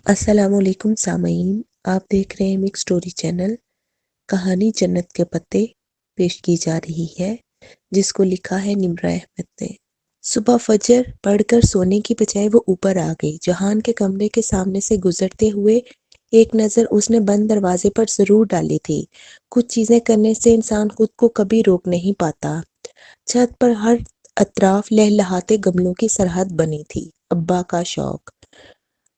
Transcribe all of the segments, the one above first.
السلام علیکم سامعین، آپ دیکھ رہے ہیں مکس سٹوری چینل۔ کہانی جنت کے پتے پیش کی جا رہی ہے، جس کو لکھا ہے نمرہ احمد نے۔ صبح فجر پڑھ کر سونے کی بجائے وہ اوپر آ گئی۔ جہان کے کمرے کے سامنے سے گزرتے ہوئے ایک نظر اس نے بند دروازے پر ضرور ڈالی تھی۔ کچھ چیزیں کرنے سے انسان خود کو کبھی روک نہیں پاتا۔ چھت پر ہر اطراف لہلہاتے گملوں کی سرحد بنی تھی۔ ابا کا شوق۔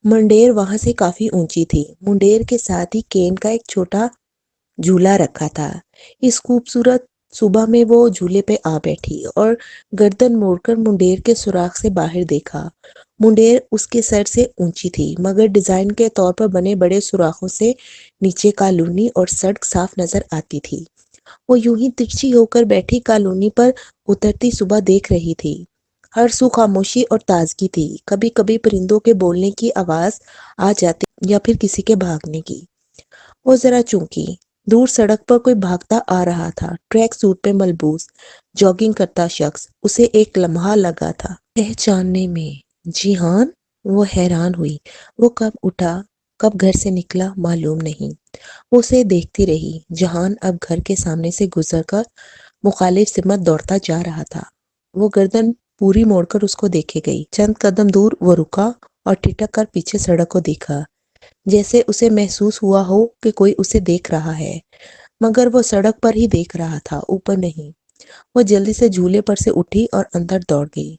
منڈیر وہاں سے کافی اونچی تھی۔ منڈیر کے ساتھ ہی کین کا ایک چھوٹا جھولا رکھا تھا۔ اس خوبصورت صبح میں وہ جھولے پہ آ بیٹھی اور گردن موڑ کر منڈیر کے سوراخ سے باہر دیکھا۔ منڈیر اس کے سر سے اونچی تھی، مگر ڈیزائن کے طور پر بنے بڑے سوراخوں سے نیچے کالونی اور سڑک صاف نظر آتی تھی۔ وہ یوں ہی ترچھی ہو کر بیٹھی کالونی پر اترتی صبح دیکھ رہی تھی۔ ہر سو خاموشی اور تازگی تھی۔ کبھی کبھی پرندوں کے بولنے کی آواز آ جاتی یا پھر کسی کے بھاگنے کی۔ وہ ذرا چونکی۔ دور سڑک پر کوئی بھاگتا آ رہا تھا۔ ٹریک سوٹ پہ ملبوس جاگنگ کرتا شخص اسے ایک لمحہ لگا تھا پہچاننے میں۔ جی ہاں، وہ حیران ہوئی۔ وہ کب اٹھا، کب گھر سے نکلا، معلوم نہیں۔ وہ اسے دیکھتی رہی۔ جہان اب گھر کے سامنے سے گزر کر مخالف سمت دوڑتا جا رہا تھا۔ وہ گردن پوری موڑ کر اس کو دیکھے گئی۔ چند قدم دور وہ رکا اور ٹھٹک کر پیچھے سڑک کو دیکھا، جیسے اسے محسوس ہوا ہو کہ کوئی اسے دیکھ رہا ہے، مگر وہ سڑک پر ہی دیکھ رہا تھا، اوپر نہیں۔ وہ جلدی سے جھولے پر سے اٹھی اور اندر دوڑ گئی،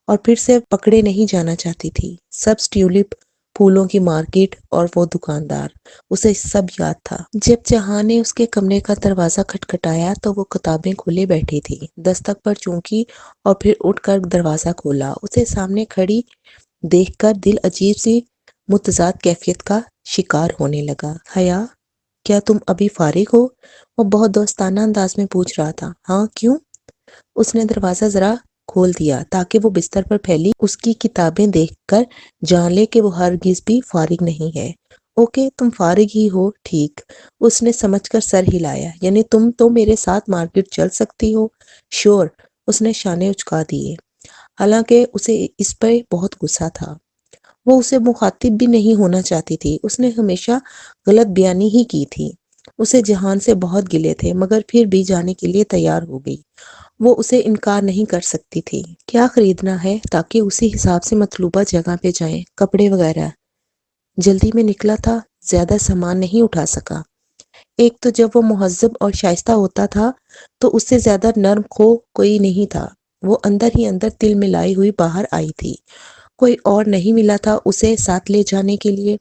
اور پھر سے پکڑے نہیں جانا چاہتی تھی۔ سبز ٹیولپ، پھولوں کی مارکیٹ اور وہ دکاندار، اسے سب یاد تھا۔ جب جہاں نے اس کے کمرے کا دروازہ کھٹکھٹایا تو وہ کتابیں کھولے بیٹھی تھی۔ دستک پر چونکی اور پھر اٹھ کر دروازہ کھولا۔ اسے سامنے کھڑی دیکھ کر دل عجیب سی متضاد کیفیت کا شکار ہونے لگا۔ حیا، کیا تم ابھی فارغ ہو؟ وہ بہت دوستانہ انداز میں پوچھ رہا تھا۔ ہاں، کیوں؟ اس نے دروازہ ذرا کھول دیا تاکہ وہ بستر پر پھیلی اس کی کتابیں دیکھ کر جان لے کہ وہ ہرگز بھی فارغ نہیں ہے۔ اوکے، تم فارغ ہی ہو، ٹھیک۔ اس نے سمجھ کر سر ہلایا۔ یعنی تم تو میرے ساتھ مارکیٹ چل سکتی ہو؟ شور۔ اس نے شانے اچکا دیے، حالانکہ اسے اس پہ بہت غصہ تھا۔ وہ اسے مخاطب بھی نہیں ہونا چاہتی تھی۔ اس نے ہمیشہ غلط بیانی ہی کی تھی۔ اسے جہان سے بہت گلے تھے، مگر پھر بھی جانے کے لیے تیار ہو گئی۔ وہ اسے انکار نہیں کر سکتی تھی۔ کیا خریدنا ہے تاکہ اسی حساب سے مطلوبہ جگہ پہ جائیں؟ کپڑے وغیرہ۔ جلدی میں نکلا تھا، زیادہ سامان نہیں اٹھا سکا۔ ایک تو جب وہ مہذب اور شائستہ ہوتا تھا تو اس سے زیادہ نرم خو کوئی نہیں تھا۔ وہ اندر ہی اندر تل ملائی ہوئی باہر آئی تھی۔ کوئی اور نہیں ملا تھا اسے ساتھ لے جانے کے لیے۔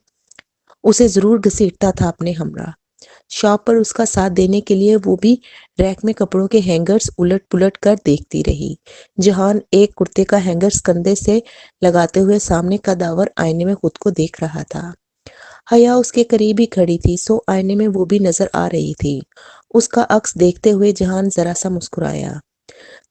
اسے ضرور گھسیٹتا تھا اپنے ہمراہ۔ شاپ پر اس کا ساتھ دینے کے لیے وہ بھی ریک میں کپڑوں کے ہینگرز الٹ پلٹ کر دیکھتی رہی۔ جہان ایک کرتے کا ہینگرز کندھے سے لگاتے ہوئے سامنے قداور آئینے میں خود کو دیکھ رہا تھا۔ حیا اس کے قریب ہی کھڑی تھی، سو آئینے میں وہ بھی نظر آ رہی تھی۔ اس کا عکس دیکھتے ہوئے جہان ذرا سا مسکرایا۔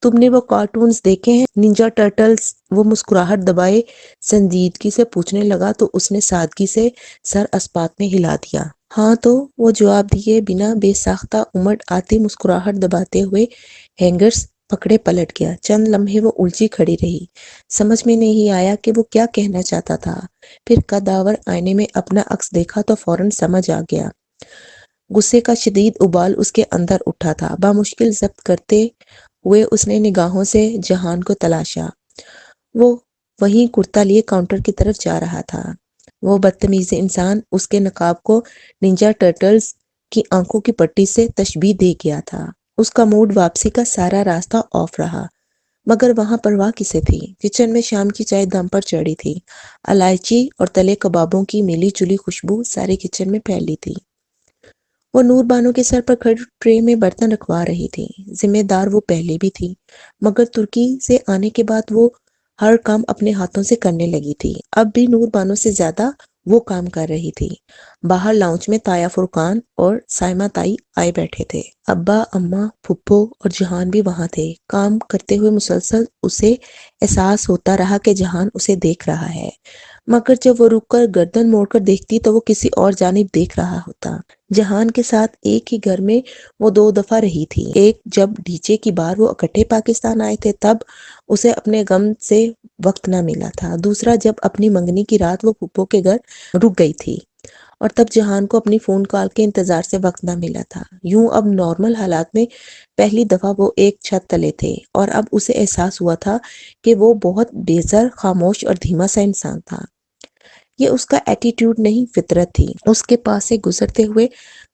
تم نے وہ کارٹونز دیکھے ہیں، نینجا ٹرٹلز؟ وہ مسکراہٹ دبائے سنجیدگی سے پوچھنے لگا تو اس نے سادگی سے سر اسپات میں ہلا دیا۔ ہاں تو، وہ جواب دیے بنا بے ساختہ امڑ آتی مسکراہٹ دباتے ہوئے ہینگرز پکڑے پلٹ گیا۔ چند لمحے وہ الجھی کھڑی رہی۔ سمجھ میں نہیں آیا کہ وہ کیا کہنا چاہتا تھا۔ پھر قداور آئینے میں اپنا عکس دیکھا تو فوراً سمجھ آ گیا۔ غصے کا شدید ابال اس کے اندر اٹھا تھا۔ بامشکل ضبط کرتے ہوئے اس نے نگاہوں سے جہان کو تلاشا۔ وہ وہیں کرتا لیے کاؤنٹر کی طرف جا رہا تھا۔ وہ بدتمیز انسان اس کے نقاب کو نینجا ٹرٹلز کی آنکھوں کی پٹی سے تشبیہ دے گیا تھا۔ اس کا موڈ واپسی کا سارا راستہ آف رہا، مگر وہاں پرواہ کسے تھی؟ کچن میں شام کی چائے دم پر چڑھی تھی۔ الائچی اور تلے کبابوں کی ملی جلی خوشبو سارے کچن میں پھیلی تھی۔ وہ نور بانو کے سر پر کھڑی ٹرے میں برتن رکھوا رہی تھی۔ ذمہ دار وہ پہلے بھی تھی، مگر ترکی سے آنے کے بعد وہ ہر کام اپنے ہاتھوں سے کرنے لگی تھی۔ اب بھی نور بانو سے زیادہ وہ کام کر رہی تھی۔ باہر لاؤنج میں تایا فرقان اور سائمہ تائی آئے بیٹھے تھے۔ ابا، اماں، پھپھو اور جہان بھی وہاں تھے۔ کام کرتے ہوئے مسلسل اسے احساس ہوتا رہا کہ جہان اسے دیکھ رہا ہے، مگر جب وہ رک کر گردن موڑ کر دیکھتی تو وہ کسی اور جانب دیکھ رہا ہوتا۔ جہان کے ساتھ ایک ہی گھر میں وہ 2 دفعہ رہی تھی، ایک جب ڈیجے کی بار وہ اکٹھے پاکستان آئے تھے تب اسے اپنے غم سے وقت نہ ملا تھا، دوسرا جب اپنی منگنی کی رات وہ پھپھو کے گھر رک گئی تھی اور تب جہان کو اپنی فون کال کے انتظار سے وقت نہ ملا تھا۔ یوں اب نارمل حالات میں پہلی دفعہ وہ ایک چھت تلے تھے اور اب اسے احساس ہوا تھا کہ وہ بہت بےزر، خاموش اور دھیما سا انسان تھا۔ یہ اس کا ایٹیٹیوڈ نہیں، فطرت تھی۔ اس کے پاس سے گزرتے ہوئے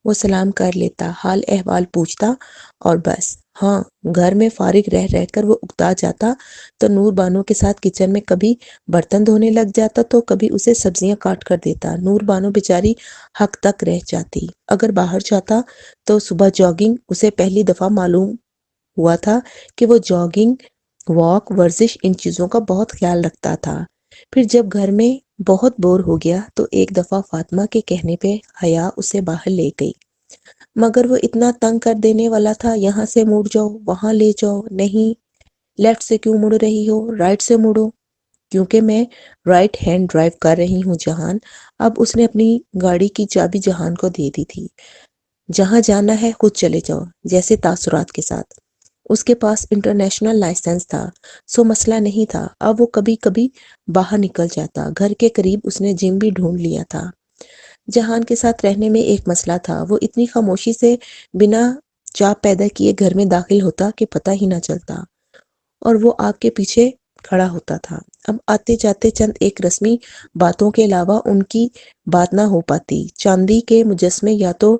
وہ سلام کر لیتا، حال احوال پوچھتا اور بس۔ ہاں، گھر میں فارغ رہ رہ کر وہ اکتا جاتا تو نور بانو کے ساتھ کچن میں کبھی برتن دھونے لگ جاتا تو کبھی اسے سبزیاں کاٹ کر دیتا۔ نور بانو بیچاری حق تک رہ جاتی۔ اگر باہر جاتا تو صبح جاگنگ، اسے پہلی دفعہ معلوم ہوا تھا کہ وہ جاگنگ، واک، ورزش، ان چیزوں کا بہت خیال رکھتا تھا۔ پھر جب گھر میں بہت بور ہو گیا تو ایک دفعہ فاطمہ کے کہنے پہ حیا اسے باہر لے گئی، مگر وہ اتنا تنگ کر دینے والا تھا، یہاں سے مڑ جاؤ، وہاں لے جاؤ، نہیں لیفٹ سے کیوں مڑ رہی ہو، رائٹ سے مڑو، کیونکہ میں رائٹ ہینڈ ڈرائیو کر رہی ہوں جہان۔ اب اس نے اپنی گاڑی کی چابی جہان کو دے دی تھی۔ جہاں جانا ہے خود چلے جاؤ، جیسے تاثرات کے ساتھ۔ اس کے پاس انٹرنیشنل لائسنس تھا، سو مسئلہ نہیں تھا۔ اب وہ کبھی کبھی باہر نکل جاتا، گھر کے قریب اس نے جم بھی ڈھونڈ لیا تھا۔ جہان کے ساتھ رہنے میں ایک مسئلہ تھا، وہ اتنی خاموشی سے بنا چاپ پیدا کیے گھر میں داخل ہوتا کہ پتہ ہی نہ چلتا، اور وہ آگ کے پیچھے کھڑا ہوتا تھا۔ اب آتے جاتے چند ایک رسمی باتوں کے علاوہ ان کی بات نہ ہو پاتی۔ چاندی کے مجسمے یا تو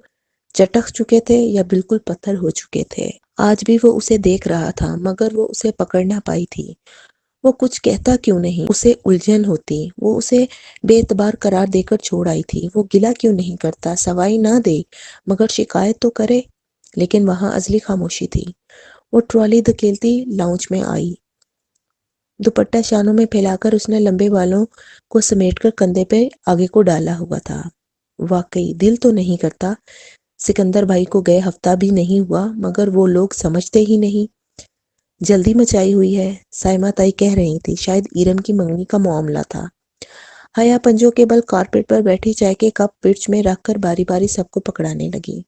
چٹک چکے تھے یا بالکل پتھر ہو چکے تھے۔ آج بھی وہ اسے دیکھ رہا تھا مگر وہ اسے پکڑ نہ پائی تھی۔ وہ کچھ کہتا کیوں نہیں، اسے الجھن ہوتی۔ وہ اسے بے اعتبار قرار دے کر چھوڑ آئی تھی۔ وہ گلہ کیوں نہیں کرتا، سوائی نہ دے مگر شکایت تو کرے، لیکن وہاں ازلی خاموشی تھی۔ وہ ٹرالی دھکیلتی لاؤنج میں آئی، دوپٹہ شانوں میں پھیلا کر اس نے لمبے بالوں کو سمیٹ کر کندھے پہ آگے کو ڈالا ہوا تھا۔ واقعی دل تو نہیں کرتا، سکندر بھائی کو گئے ہفتہ بھی نہیں ہوا مگر وہ لوگ سمجھتے ہی نہیں۔ جلدی مچائی ہوئی ہے، سائمہ تائی کہہ رہی تھی، شاید ایرم کی منگنی کا معاملہ تھا۔ حیا پنجوں کے بل کارپیٹ پر بیٹھی چائے کے کپ فرج میں رکھ کر باری باری سب کو پکڑانے لگی۔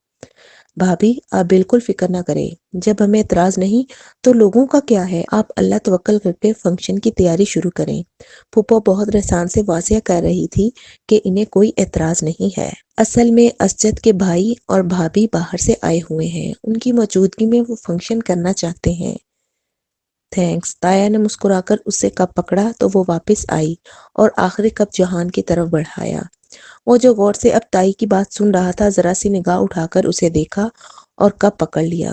بھابھی آپ بالکل فکر نہ کریں، جب ہمیں اعتراض نہیں تو لوگوں کا کیا ہے، آپ اللہ توکل کر کے فنکشن کی تیاری شروع کریں۔ پھوپھو بہت رسان سے واضح کر رہی تھی کہ انہیں کوئی اعتراض نہیں ہے۔ اصل میں اسجد کے بھائی اور بھابھی باہر سے آئے ہوئے ہیں، ان کی موجودگی میں وہ فنکشن کرنا چاہتے ہیں۔ تھینکس۔ تایا نے مسکرا کر اس سے کپ پکڑا تو وہ واپس آئی اور آخری کپ جہان کی طرف بڑھایا۔ وہ جو غور سے اب تائی کی بات سن رہا تھا، ذرا سی نگاہ اٹھا کر اسے دیکھا اور کپ پکڑ لیا۔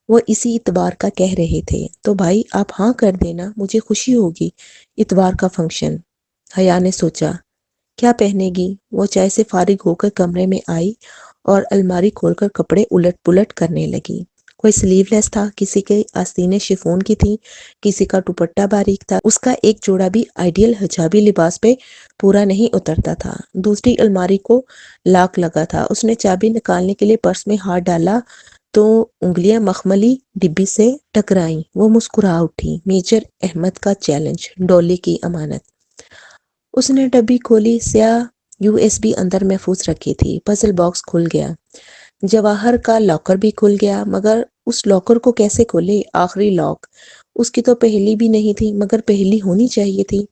وہ اسی اتوار کا کہہ رہے تھے، تو بھائی آپ ہاں کر دینا، مجھے خوشی ہوگی۔ اتوار کا فنکشن، حیا نے سوچا۔ کیا پہنے گی؟ وہ چائے سے فارغ ہو کر کمرے میں آئی اور الماری کھول کر کپڑے الٹ پلٹ کرنے لگی۔ کوئی سلیو لیس تھا، کسی کے آستینیں شفون کی تھیں، کسی کا دوپٹہ باریک تھا۔ اس کا ایک جوڑا بھی آئیڈیل حجابی لباس پہ پورا نہیں اترتا تھا۔ دوسری الماری کو لاک لگا تھا۔ اس نے چابی نکالنے کے لیے پرس میں ہاتھ ڈالا تو انگلیاں مخملی ڈبی سے ٹکرائیں۔ وہ مسکرا اٹھی۔ میجر احمد کا چیلنج، ڈولی کی امانت۔ اس نے ڈبی کھولی، سیاہ یو ایس بی اندر محفوظ رکھی تھی۔ پزل باکس کھل گیا، جواہر کا لاکر بھی کھل گیا، مگر اس لاکر کو کیسے کھولے؟ آخری لاک، اس کی تو پہیلی بھی نہیں تھی، مگر پہیلی ہونی چاہیے تھی۔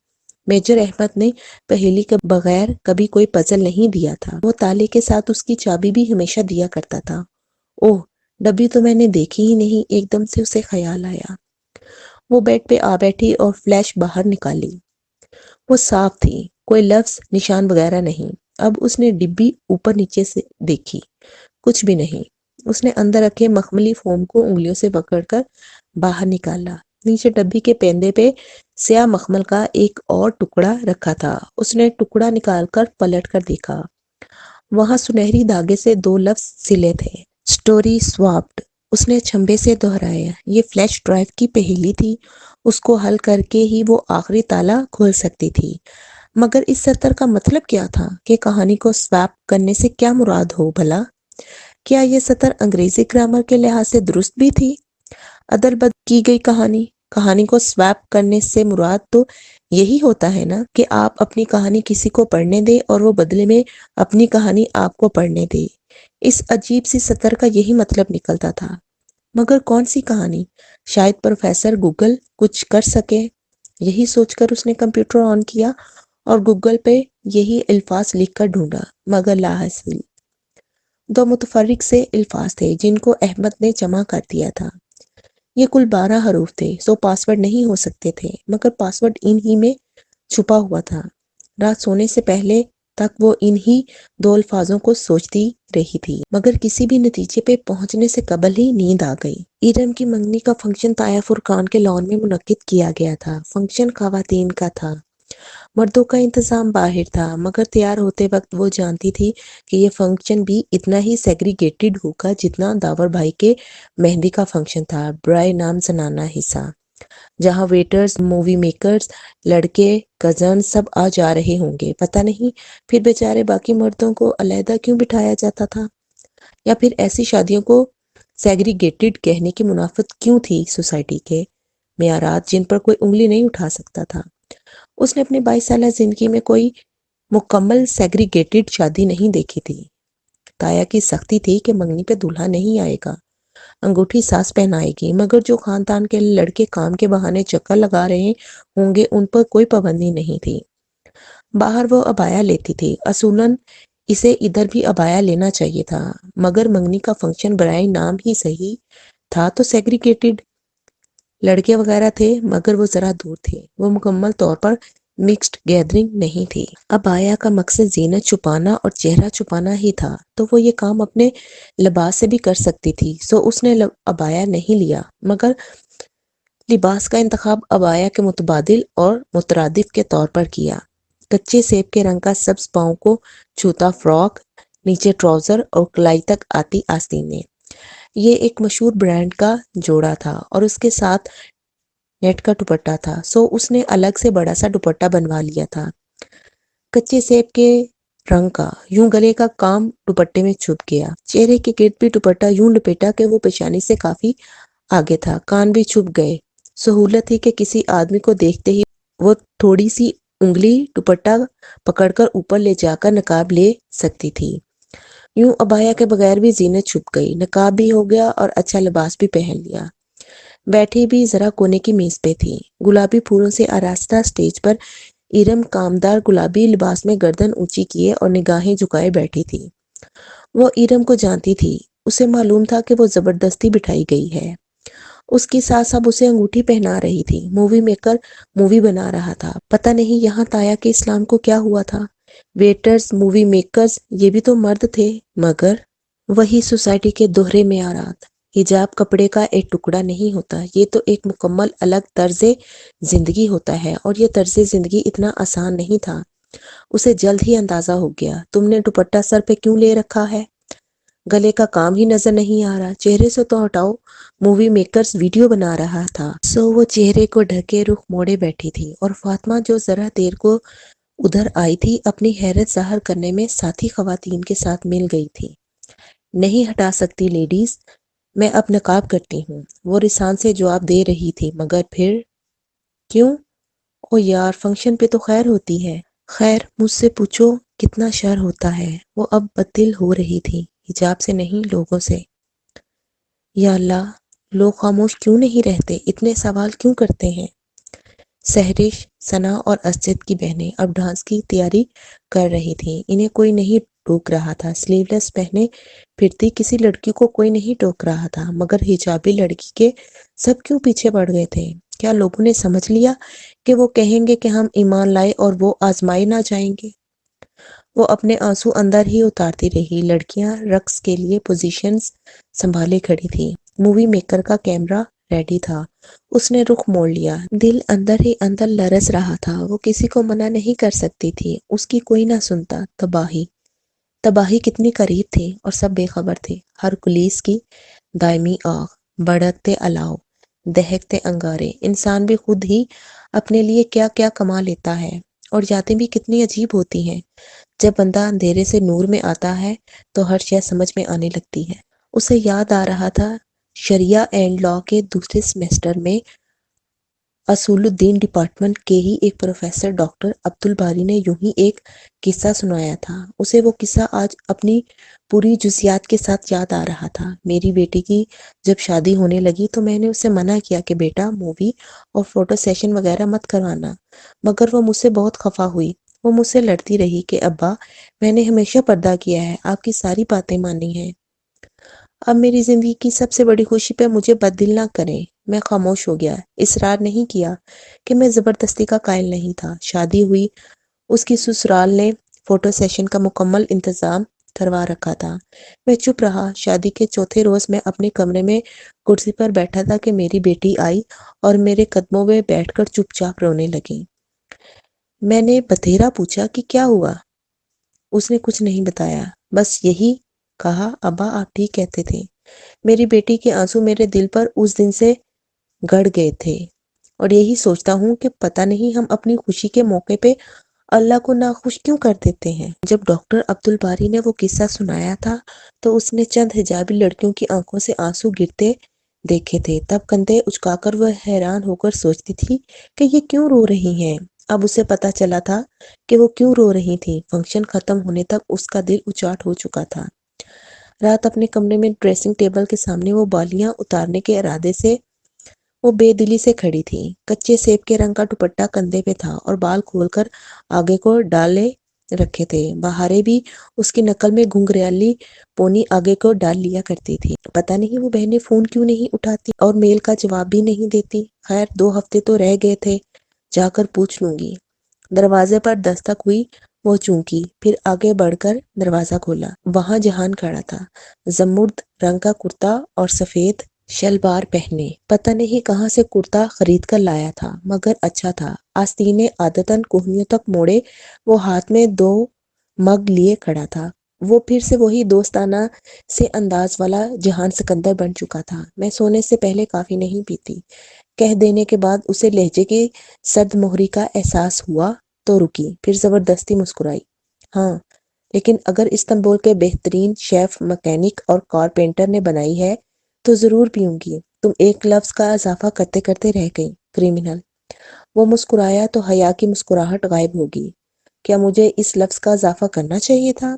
میجر احمد نے پہیلی کے بغیر کبھی کوئی پزل نہیں دیا تھا۔ وہ تالے کے ساتھ اس کی چابی بھی ہمیشہ دیا کرتا تھا۔ اوہ، ڈبی تو میں نے دیکھی ہی نہیں، ایک دم سے اسے خیال آیا۔ وہ بیڈ پہ آ بیٹھی اور فلیش باہر نکالی۔ وہ صاف تھی، کوئی لفظ نشان وغیرہ نہیں۔ اب اس نے ڈبی اوپر نیچے سے دیکھی، کچھ بھی نہیں۔ اس نے اندر رکھے مخملی فوم کو انگلیوں سے پکڑ کر باہر نکالا۔ نیچے ڈبی کے پیندے پہ سیاہ مخمل کا ایک اور ٹکڑا رکھا تھا۔ اس نے ٹکڑا نکال کر پلٹ کر دیکھا، وہاں سنہری دھاگے سے 2 لفظ سلے تھے، سٹوری سواپڈ۔ اس نے چھمبے سے دہرایا، یہ فلیش ڈرائیو کی پہیلی تھی، اس کو حل کر کے ہی وہ آخری تالا کھول سکتی تھی۔ مگر اس سطر کا مطلب کیا تھا کہ کہانی کو سواپ کرنے سے کیا مراد ہو بھلا؟ کیا یہ سطر انگریزی گرامر کے لحاظ سے درست بھی تھی؟ عدل بدل کی گئی کہانی کو سواپ کرنے سے مراد تو یہی ہوتا ہے نا کہ آپ اپنی کہانی کسی کو پڑھنے دیں اور وہ بدلے میں اپنی کہانی آپ کو پڑھنے دے۔ اس عجیب سی سطر کا یہی مطلب نکلتا تھا۔ مگر کون سی کہانی؟ شاید پروفیسر گوگل کچھ کر سکے۔ یہی سوچ کر اس نے کمپیوٹر آن کیا اور گوگل پہ یہی الفاظ لکھ کر ڈھونڈا، مگر لا حاصل۔ دو متفرق سے الفاظ تھے جن کو احمد نے جمع کر دیا تھا۔ یہ کل 12 حروف تھے، سو پاسورڈ نہیں ہو سکتے تھے، مگر پاسورڈ ان ہی میں چھپا ہوا تھا۔ رات سونے سے پہلے تک وہ انہی دو الفاظوں کو سوچتی رہی تھی، مگر کسی بھی نتیجے پہ پہنچنے سے قبل ہی نیند آ گئی۔ ایرم کی منگنی کا فنکشن طایا فرقان کے لان میں منعقد کیا گیا تھا۔ فنکشن خواتین کا تھا، مردوں کا انتظام باہر تھا، مگر تیار ہوتے وقت وہ جانتی تھی کہ یہ فنکشن بھی اتنا ہی سیگریگیٹڈ ہوگا جتنا داور بھائی کے مہندی کا فنکشن تھا۔ برائے نام زنانہ حصہ، جہاں ویٹرز، مووی میکرز، لڑکے، کزن سب آ جا رہے ہوں گے۔ پتہ نہیں پھر بیچارے باقی مردوں کو علیحدہ کیوں بٹھایا جاتا تھا، یا پھر ایسی شادیوں کو سیگریگیٹڈ کہنے کی منافات کیوں تھی سوسائٹی کے معیارات جن پر کوئی انگلی نہیں اٹھا سکتا تھا۔ اس نے اپنی 22 سالہ زندگی میں کوئی مکمل سیگریگیٹڈ شادی نہیں دیکھی تھی۔ تایا کی سختی تھی کہ منگنی پہ دولہا نہیں آئے گا، انگوٹھی ساس پہنائے گی، مگر جو خاندان کے لڑکے کام کے بہانے چکر لگا رہے ہوں گے ان پر کوئی پابندی نہیں تھی۔ باہر وہ عبایا لیتی تھی، اصولاً اسے ادھر بھی عبایا لینا چاہیے تھا، مگر منگنی کا فنکشن برائے نام ہی صحیح تھا تو سیگریگیٹڈ لڑکے وغیرہ تھے، مگر وہ ذرا دور تھے، وہ مکمل طور پر مکسڈ گیدرنگ نہیں تھی۔ عبایا کا مقصد زینت چھپانا اور چہرہ چھپانا ہی تھا، تو وہ یہ کام اپنے لباس سے بھی کر سکتی تھی، سو اس نے عبایا نہیں لیا، مگر لباس کا انتخاب عبایا کے متبادل اور مترادف کے طور پر کیا۔ کچے سیب کے رنگ کا سبز پاؤں کو چھوتا فراک، نیچے ٹراؤزر اور کلائی تک آتی آستینیں۔ یہ ایک مشہور برانڈ کا جوڑا تھا اور اس کے ساتھ نیٹ کا دوپٹہ تھا، سو اس نے الگ سے بڑا سا دوپٹہ بنوا لیا تھا کچے سیب کے رنگ کا۔ یوں گلے کا کام دوپٹے میں چھپ گیا، چہرے کے گرد بھی دوپٹہ یوں لپیٹا کہ وہ پیشانی سے کافی آگے تھا، کان بھی چھپ گئے۔ سہولت تھی کہ کسی آدمی کو دیکھتے ہی وہ تھوڑی سی انگلی دوپٹہ پکڑ کر اوپر لے جا کر نقاب لے سکتی تھی۔ یوں عبایا کے بغیر بھی زینت چھپ گئی، نقاب بھی ہو گیا اور اچھا لباس بھی پہن لیا۔ بیٹھی بھی ذرا کونے کی میز پہ تھی، گلابی پھولوں سے آراستہ سٹیج پر ایرم کامدار گلابی لباس میں گردن اونچی کیے اور نگاہیں جھکائے بیٹھی تھی۔ وہ ایرم کو جانتی تھی، اسے معلوم تھا کہ وہ زبردستی بٹھائی گئی ہے۔ اس کی ساس اب اسے انگوٹھی پہنا رہی تھی، مووی میکر مووی بنا رہا تھا۔ پتہ نہیں یہاں تایا کے اسلام کو کیا ہوا تھا۔ ویٹرز، مووی میکرز، یہ بھی تو مرد تھے، مگر وہی سوسائٹی کے دوہرے معیارات۔ حجاب کپڑے کا ایک ٹکڑا نہیں ہوتا، یہ تو ایک مکمل الگ طرز زندگی ہوتا ہے، اور یہ طرز زندگی اتنا آسان نہیں تھا۔ اسے جلد ہی اندازہ ہو گیا۔ تم نے دوپٹہ سر پہ کیوں لے رکھا ہے؟ گلے کا کام ہی نظر نہیں آ رہا، چہرے سے تو ہٹاؤ۔ مووی میکرز ویڈیو بنا رہا تھا، سو وہ چہرے کو ڈھکے رخ موڑے بیٹھی تھی، اور فاطمہ جو ذرا دیر کو ادھر آئی تھی اپنی حیرت ظاہر کرنے میں ساتھی خواتین کے ساتھ مل گئی تھی۔ نہیں ہٹا سکتی لیڈیز، میں اب نقاب کرتی ہوں، وہ رسان سے جواب دے رہی تھی، مگر پھر کیوں؟ او یار، فنکشن پہ تو خیر ہوتی ہے۔ خیر مجھ سے پوچھو کتنا شر ہوتا ہے۔ وہ اب بددل ہو رہی تھی، حجاب سے نہیں لوگوں سے۔ یا اللہ، لوگ خاموش کیوں نہیں رہتے، اتنے سوال کیوں کرتے ہیں؟ سہرش، ثنا اور اسجد کی بہنیں اب ڈانس کی تیاری کر رہی تھیں، انہیں کوئی نہیں ٹوک رہا تھا۔ سلیو لیس پہنے پھرتی کسی لڑکی کو کوئی نہیں ٹوک رہا تھا، مگر حجابی لڑکی کے سب کیوں پیچھے پڑ گئے تھے؟ کیا لوگوں نے سمجھ لیا کہ وہ کہیں گے کہ ہم ایمان لائے اور وہ آزمائے نہ جائیں گے؟ وہ اپنے آنسو اندر ہی اتارتی رہی۔ لڑکیاں رقص کے لیے پوزیشنز سنبھالے کھڑی تھیں، مووی میکر کا کیمرہ ریڈی تھا۔ اس نے رخ موڑ لیا، دل اندر ہی اندر لرز رہا تھا۔ وہ کسی کو منع نہیں کر سکتی تھی، اس کی کوئی نہ سنتا۔ تباہی تباہی کتنی قریب تھی اور سب بے خبر تھے۔ ہرکلیس کی دائمی آگ، بھڑکتے الاؤ، دہکتے انگارے، انسان بھی خود ہی اپنے لیے کیا کیا کما لیتا ہے، اور یادیں بھی کتنی عجیب ہوتی ہیں۔ جب بندہ اندھیرے سے نور میں آتا ہے تو ہر شے سمجھ میں آنے لگتی ہے۔ اسے یاد آ رہا تھا شریعہ اینڈ لاء کے دوسرے سیمسٹر میں اصول الدین ڈپارٹمنٹ کے ہی ایک پروفیسر ڈاکٹر عبد الباری نے یوں ہی ایک قصہ سنایا تھا۔ اسے وہ قصہ آج اپنی پوری جزیات کے ساتھ یاد آ رہا تھا۔ میری بیٹی کی جب شادی ہونے لگی تو میں نے اسے منع کیا کہ بیٹا مووی اور فوٹو سیشن وغیرہ مت کروانا، مگر وہ مجھ سے بہت خفا ہوئی۔ وہ مجھ سے لڑتی رہی کہ ابا میں نے ہمیشہ پردہ کیا ہے، آپ کی ساری باتیں مانی ہیں۔ اب میری زندگی کی سب سے بڑی خوشی پہ مجھے بددل نہ کریں۔ میں خاموش ہو گیا، اصرار نہیں کیا کہ میں زبردستی کا قائل نہیں تھا۔ شادی ہوئی، اس کی سسرال نے فوٹو سیشن کا مکمل انتظام کروا رکھا تھا۔ میں چپ رہا۔ شادی کے چوتھے روز میں اپنے کمرے میں کرسی پر بیٹھا تھا کہ میری بیٹی آئی اور میرے قدموں میں بیٹھ کر چپ چاپ رونے لگی۔ میں نے بتھیرا پوچھا کہ کیا ہوا؟ اس نے کچھ نہیں بتایا، بس یہی کہا ابا آپ ٹھیک کہتے تھے۔ میری بیٹی کے آنسو میرے دل پر اس دن سے گڑ گئے تھے، اور یہی سوچتا ہوں کہ پتہ نہیں ہم اپنی خوشی کے موقع پہ اللہ کو ناخوش کیوں کر دیتے ہیں۔ جب ڈاکٹر عبد الباری نے وہ قصہ سنایا تھا تو اس نے چند حجابی لڑکیوں کی آنکھوں سے آنسو گرتے دیکھے تھے۔ تب کندھے اچکا کر وہ حیران ہو کر سوچتی تھی کہ یہ کیوں رو رہی ہیں۔ اب اسے پتہ چلا تھا کہ وہ کیوں رو رہی تھی۔ فنکشن ختم ہونے تک اس کا دل اچاٹ ہو چکا تھا۔ رات اپنے کمرے میں ڈریسنگ ٹیبل کے سامنے وہ بالیاں اتارنے کے ارادے سے وہ بے دلی سے کھڑی تھی۔ کچے سیب کے رنگ کا دوپٹہ کندھے پہ تھا اور بال کھول کر آگے کو ڈالے رکھے تھے۔ بہاریں بھی اس کی نقل میں گھنگریالی پونی آگے کو ڈال لیا کرتی تھی۔ پتہ نہیں وہ بہنیں فون کیوں نہیں اٹھاتی اور میل کا جواب بھی نہیں دیتی۔ خیر 2 ہفتے تو رہ گئے تھے، جا کر پوچھ لوں گی۔ دروازے پر دستک ہوئی، وہ چونکی، پھر آگے بڑھ کر دروازہ کھولا۔ وہاں جہان کھڑا تھا، زمرد رنگ کا کرتا اور سفید شلوار پہنے۔ پتہ نہیں کہاں سے کرتا خرید کر لایا تھا، مگر اچھا تھا۔ آستینے عادتاً کوہنیوں تک موڑے، وہ ہاتھ میں 2 مگ لیے کھڑا تھا۔ وہ پھر سے وہی دوستانہ سے انداز والا جہان سکندر بن چکا تھا۔ میں سونے سے پہلے کافی نہیں پیتی، کہہ دینے کے بعد اسے لہجے کی سرد مہری کا احساس ہوا تو رکی، پھر زبردستی مسکرائی۔ ہاں، لیکن اگر استنبول کے بہترین شیف، مکینک اور کارپینٹر نے بنائی ہے تو ضرور پیوں گی۔ تم ایک لفظ کا اضافہ کرتے کرتے رہ گئی، کرمنل۔ وہ مسکرایا تو حیا کی مسکراہٹ غائب ہوگی۔ کیا مجھے اس لفظ کا اضافہ کرنا چاہیے تھا؟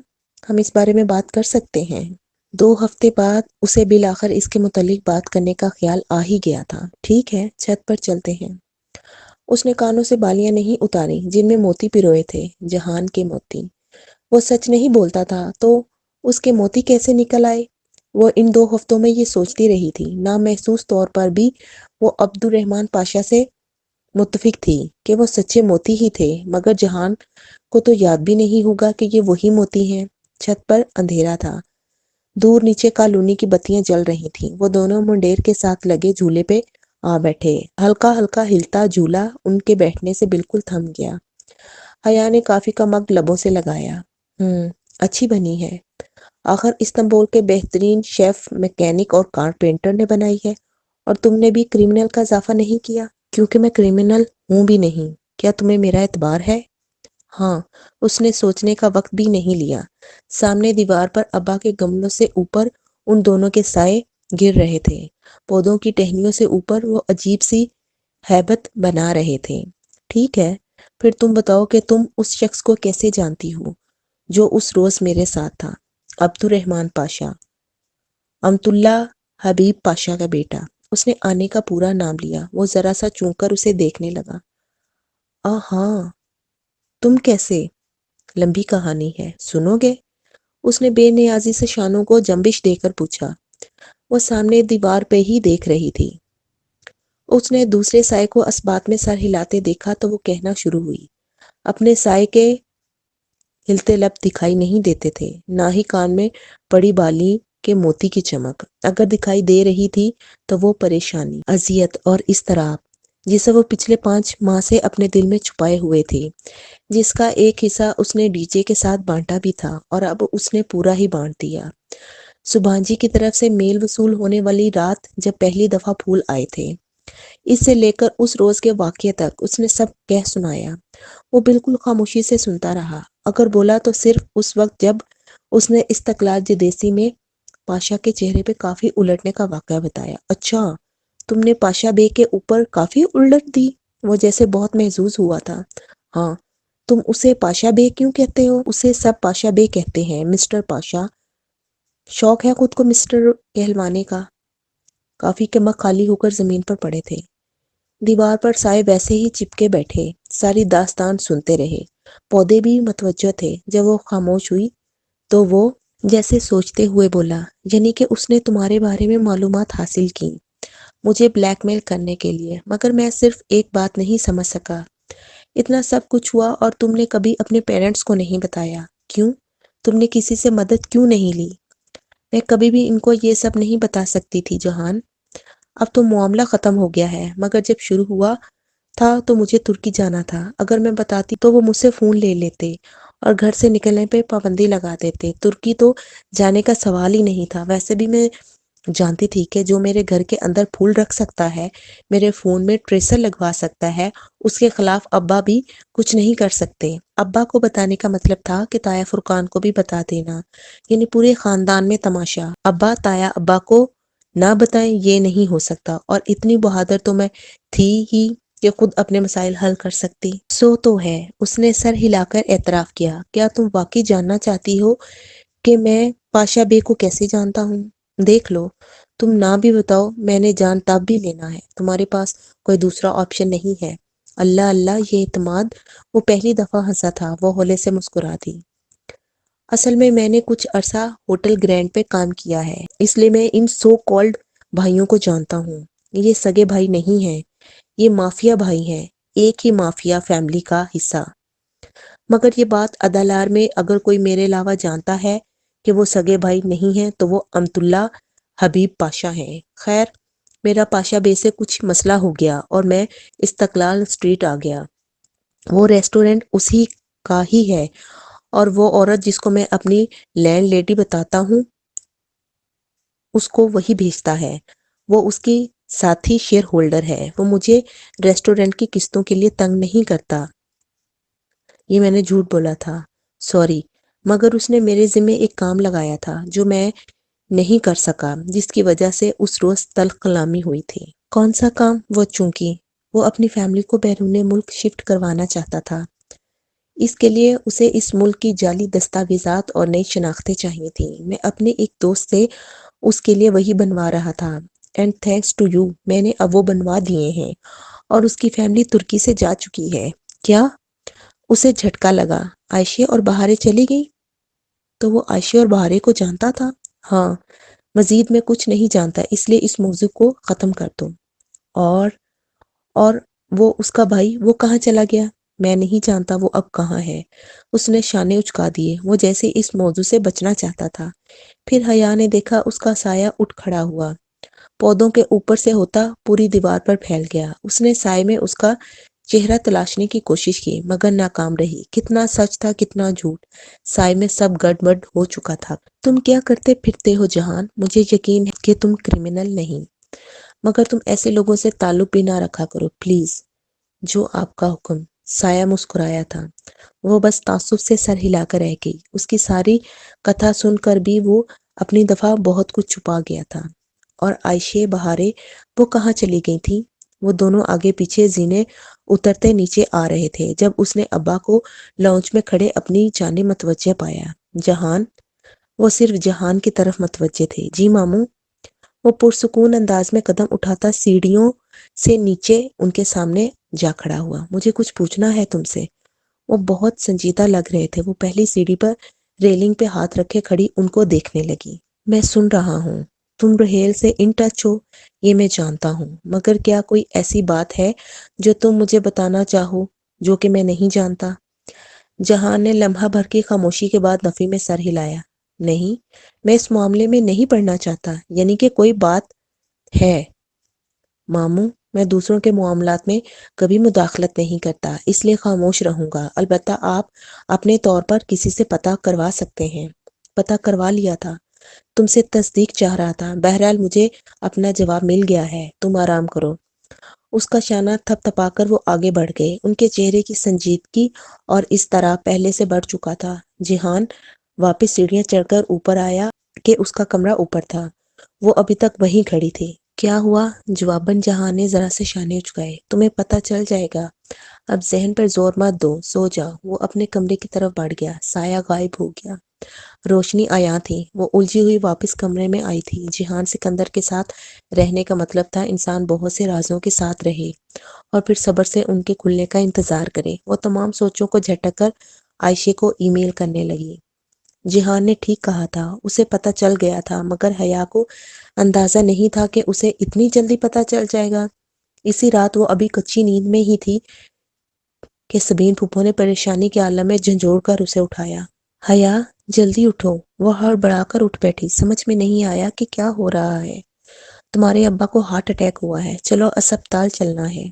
ہم اس بارے میں بات کر سکتے ہیں۔ 2 ہفتے بعد اسے بالآخر اس کے متعلق بات کرنے کا خیال آ ہی گیا تھا۔ ٹھیک ہے، چھت پر چلتے ہیں۔ اس نے کانوں سے بالیاں نہیں اتاری جن میں موتی پروئے تھے، جہان کے موتی۔ وہ سچ نہیں بولتا تھا تو اس کے موتی کیسے نکل آئے؟ وہ ان 2 ہفتوں میں یہ سوچتی رہی تھی۔ نامحسوس طور پر بھی وہ عبد الرحمن پاشا سے متفق تھی کہ وہ سچے موتی ہی تھے، مگر جہان کو تو یاد بھی نہیں ہوگا کہ یہ وہی موتی ہیں۔ چھت پر اندھیرا تھا، دور نیچے کالونی کی بتیاں جل رہی تھیں۔ وہ دونوں منڈیر کے ساتھ لگے جھولے پہ آ بیٹھے۔ ہلکا ہلکا ہلتا جھولا ان کے بیٹھنے سے بالکل تھم گیا۔ حیا نے کافی کا مگ لبوں سے لگایا۔ اچھی بنی ہے۔ آخر استنبول کے بہترین شیف، میکینک اور کارپینٹر نے بنائی ہے، اور تم نے بھی کرمنل کا اضافہ نہیں کیا؟ کیونکہ میں کرمنل ہوں بھی نہیں۔ کیا تمہیں میرا اعتبار ہے؟ ہاں۔ اس نے سوچنے کا وقت بھی نہیں لیا۔ سامنے دیوار پر ابا کے گملوں سے اوپر ان دونوں کے سائے گر رہے تھے۔ پودوں کی ٹہنیوں سے اوپر وہ عجیب سی ہیبت بنا رہے تھے۔ ٹھیک ہے، پھر تم بتاؤ کہ تم اس شخص کو کیسے جانتی ہو جو اس روز میرے ساتھ تھا؟ عبد الرحمن پاشا، امت اللہ حبیب پاشا کا بیٹا۔ اس نے آنے کا پورا نام لیا۔ وہ ذرا سا چونک کر اسے دیکھنے لگا۔ ہاں، تم کیسے؟ لمبی کہانی ہے، سنو گے؟ اس نے بے نیازی سے شانوں کو جنبش دے کر پوچھا۔ وہ سامنے دیوار پہ ہی دیکھ رہی تھی۔ اس نے دوسرے سائے کو اسبات میں سر ہلاتے دیکھا تو وہ کہنا شروع ہوئی۔ اپنے سائے کے ہلتے لب دکھائی نہیں دیتے تھے، نہ ہی کان میں پڑی بالی کے موتی کی چمک۔ اگر دکھائی دے رہی تھی تو وہ پریشانی، اذیت اور اضطراب جسے وہ پچھلے 5 ماہ سے اپنے دل میں چھپائے ہوئے تھی، جس کا ایک حصہ اس نے ڈی جے کے ساتھ بانٹا بھی تھا اور اب اس نے پورا ہی بانٹ دیا۔ سبھانجی کی طرف سے میل وصول ہونے والی رات جب پہلی دفعہ پھول آئے تھے، اس سے لے کر اس روز کے واقعے تک اس نے سب کہہ سنایا۔ وہ بالکل خاموشی سے سنتا رہا، اگر بولا تو صرف اس وقت جب اس نے استقلال جدیسی میں پاشا کے چہرے پہ کافی الٹنے کا واقعہ بتایا۔ اچھا، تم نے پاشا بے کے اوپر کافی الٹ دی؟ وہ جیسے بہت محظوظ ہوا تھا۔ ہاں، تم اسے پاشا بے کیوں کہتے ہو؟ اسے سب پاشا بے کہتے ہیں، مسٹر پاشا۔ شوق ہے خود کو مسٹر کہلوانے کا۔ کافی کے مگ خالی ہو کر زمین پر پڑے تھے۔ دیوار پر سائے ویسے ہی چپکے بیٹھے ساری داستان سنتے رہے۔ پودے بھی متوجہ تھے۔ جب وہ خاموش ہوئی تو وہ جیسے سوچتے ہوئے بولا، یعنی کہ اس نے تمہارے بارے میں معلومات حاصل کی مجھے بلیک میل کرنے کے لیے، مگر میں صرف ایک بات نہیں سمجھ سکا۔ اتنا سب کچھ ہوا اور تم نے کبھی اپنے پیرنٹس کو نہیں بتایا، کیوں؟ تم نے کسی سے مدد کیوں نہیں لی؟ میں کبھی بھی ان کو یہ سب نہیں بتا سکتی تھی جہان۔ اب تو معاملہ ختم ہو گیا ہے، مگر جب شروع ہوا تھا تو مجھے ترکی جانا تھا۔ اگر میں بتاتی تو وہ مجھ سے فون لے لیتے اور گھر سے نکلنے پہ پابندی لگا دیتے۔ ترکی تو جانے کا سوال ہی نہیں تھا۔ ویسے بھی میں جانتی تھی کہ جو میرے گھر کے اندر پھول رکھ سکتا ہے، میرے فون میں ٹریسر لگوا سکتا ہے، اس کے خلاف ابا بھی کچھ نہیں کر سکتے۔ ابا کو بتانے کا مطلب تھا کہ تایا فرقان کو بھی بتا دینا، یعنی پورے خاندان میں تماشا۔ ابا تایا ابا کو نہ بتائیں یہ نہیں ہو سکتا، اور اتنی بہادر تو میں تھی ہی کہ خود اپنے مسائل حل کر سکتی۔ سو تو ہے، اس نے سر ہلا کر اعتراف کیا۔ کیا تم واقعی جاننا چاہتی ہو کہ میں پاشا بے کو کیسے جانتا ہوں؟ دیکھ لو، تم نہ بھی بتاؤ میں نے جان تب بھی لینا ہے۔ تمہارے پاس کوئی دوسرا آپشن نہیں ہے۔ اللہ اللہ، یہ اعتماد! وہ پہلی دفعہ ہنسا تھا۔ وہ ہولے سے مسکرا دی۔ اصل میں نے کچھ عرصہ ہوٹل گرینڈ پہ کام کیا ہے، اس لیے میں ان سو کالڈ بھائیوں کو جانتا ہوں۔ یہ سگے بھائی نہیں ہیں، یہ مافیا بھائی ہیں، ایک ہی مافیا فیملی کا حصہ۔ مگر یہ بات ادالار میں اگر کوئی میرے علاوہ جانتا ہے کہ وہ سگے بھائی نہیں ہیں تو وہ امت اللہ حبیب پاشا ہیں۔ خیر، میرا پاشا بے سے کچھ مسئلہ ہو گیا اور میں استقلال اسٹریٹ آ گیا۔ وہ ریسٹورنٹ اسی کا ہی ہے، اور وہ عورت جس کو میں اپنی لینڈ لیڈی بتاتا ہوں اس کو وہی بھیجتا ہے۔ وہ اس کی ساتھی شیئر ہولڈر ہے۔ وہ مجھے ریسٹورنٹ کی قسطوں کے لیے تنگ نہیں کرتا۔ یہ میں نے جھوٹ بولا تھا، سوری، مگر اس نے میرے ذمے ایک کام لگایا تھا جو میں نہیں کر سکا، جس کی وجہ سے اس روز تلخ کلامی ہوئی تھی۔ کون سا کام؟ وہ چونکہ وہ اپنی فیملی کو بیرون ملک شفٹ کروانا چاہتا تھا، اس کے لیے اسے اس ملک کی جعلی دستاویزات اور نئی شناختیں چاہیے تھیں۔ میں اپنے ایک دوست سے اس کے لیے وہی بنوا رہا تھا، اینڈ تھینکس ٹو یو میں نے اب وہ بنوا دیے ہیں، اور اس کی فیملی ترکی سے جا چکی ہے۔ کیا؟ اسے جھٹکا لگا۔ عائشہ اور بہارے چلی گئی؟ تو وہ عائشہ اور بہارے کو جانتا تھا؟ ہاں، مزید میں کچھ نہیں جانتا، اس لیے اس موضوع کو ختم کر دو۔ اور اور وہ اس کا بھائی، وہ کہاں چلا گیا؟ میں نہیں جانتا وہ اب کہاں ہے۔ اس نے شانے اچکا دیے، وہ جیسے اس موضوع سے بچنا چاہتا تھا۔ پھر حیا نے دیکھا اس کا سایہ اٹھ کھڑا ہوا، پودوں کے اوپر سے ہوتا پوری دیوار پر پھیل گیا۔ اس نے سائے میں اس کا چہرہ تلاشنے کی کوشش کی مگر ناکام رہی۔ کتنا سچ تھا، کتنا جھوٹ! سائے میں سب گڑبڑ ہو چکا تھا۔ تم کیا کرتے پھرتے ہو جہان؟ مجھے یقین ہے کہ تم کرمنل نہیں، مگر تم ایسے لوگوں سے تعلق بھی نہ رکھا کرو پلیز۔ جو آپ کا حکم۔ سایہ مسکرایا تھا۔ وہ بس تعصب سے سر ہلا کر رہ گئی۔ اس کی ساری کتھا سن کر بھی وہ اپنی دفعہ بہت کچھ چھپا گیا تھا۔ اور عائشہ بہارے، وہ کہاں چلی گئی تھی؟ وہ دونوں آگے پیچھے زینے اترتے نیچے آ رہے تھے جب اس نے ابا کو لاؤنج میں کھڑے اپنی جانب متوجہ پایا۔ جہان؟ وہ صرف جہان کی طرف متوجہ تھے۔ جی ماموں۔ وہ پرسکون انداز میں قدم اٹھاتا سیڑھیوں سے نیچے ان کے سامنے جا کھڑا ہوا۔ مجھے کچھ پوچھنا ہے تم سے۔ وہ بہت سنجیدہ لگ رہے تھے۔ وہ پہلی سیڑھی پر ریلنگ پہ ہاتھ رکھے کھڑی ان کو دیکھنے لگی۔ میں سن رہا ہوں، تم رحیل سے ان ٹچ ہو، یہ میں جانتا ہوں، مگر کیا کوئی ایسی بات ہے جو تم مجھے بتانا چاہو جو کہ میں نہیں جانتا؟ جہان نے لمحہ بھر کی خاموشی کے بعد نفی میں سر ہلایا۔ نہیں، میں اس معاملے میں نہیں پڑھنا چاہتا۔ یعنی کہ کوئی بات ہے؟ ماموں، میں دوسروں کے معاملات میں کبھی مداخلت نہیں کرتا، اس لیے خاموش رہوں گا۔ البتہ آپ اپنے طور پر کسی سے پتہ کروا سکتے ہیں۔ پتہ کروا لیا تھا، تم سے تصدیق چاہ رہا تھا۔ بہرحال مجھے اپنا جواب مل گیا ہے، تم آرام کرو۔ اس کا شانہ تھپ تھپا کر وہ آگے بڑھ گئے۔ ان کے چہرے کی سنجیدگی اور اس طرح پہلے سے بڑھ چکا تھا۔ جہان واپس سیڑھیاں چڑھ کر اوپر آیا کہ اس کا کمرہ اوپر تھا۔ وہ ابھی تک وہیں کھڑی تھی۔ کیا ہوا؟ جواباً جہاں نے ذرا سے شانے چکائے۔ تمہیں پتہ چل جائے گا، اب ذہن پر زور مت دو، سو جاؤ۔ وہ اپنے کمرے کی طرف بڑھ گیا، سایہ غائب ہو گیا، روشنی عیاں تھی۔ وہ الجھی ہوئی واپس کمرے میں آئی تھی۔ جہان سکندر کے ساتھ رہنے کا مطلب تھا انسان بہت سے رازوں کے ساتھ رہے اور پھر صبر سے ان کے کھلنے کا انتظار کرے۔ وہ تمام سوچوں کو جھٹک کر عائشہ کو ای میل کرنے لگی۔ جہان نے ٹھیک کہا تھا، اسے پتہ چل گیا تھا، مگر حیا کو اندازہ نہیں تھا کہ اسے اتنی جلدی پتہ چل جائے گا۔ اسی رات وہ ابھی کچی نیند میں ہی تھی کہ سبین پھپھو نے پریشانی کے عالم میں جھنجھوڑ کر اسے اٹھایا۔ حیا، جلدی اٹھو۔ وہ ہڑبڑا کر اٹھ بیٹھی۔ سمجھ میں نہیں آیا کہ کیا ہو رہا ہے۔ تمہارے ابا کو ہارٹ اٹیک ہوا ہے، چلو اسپتال چلنا ہے۔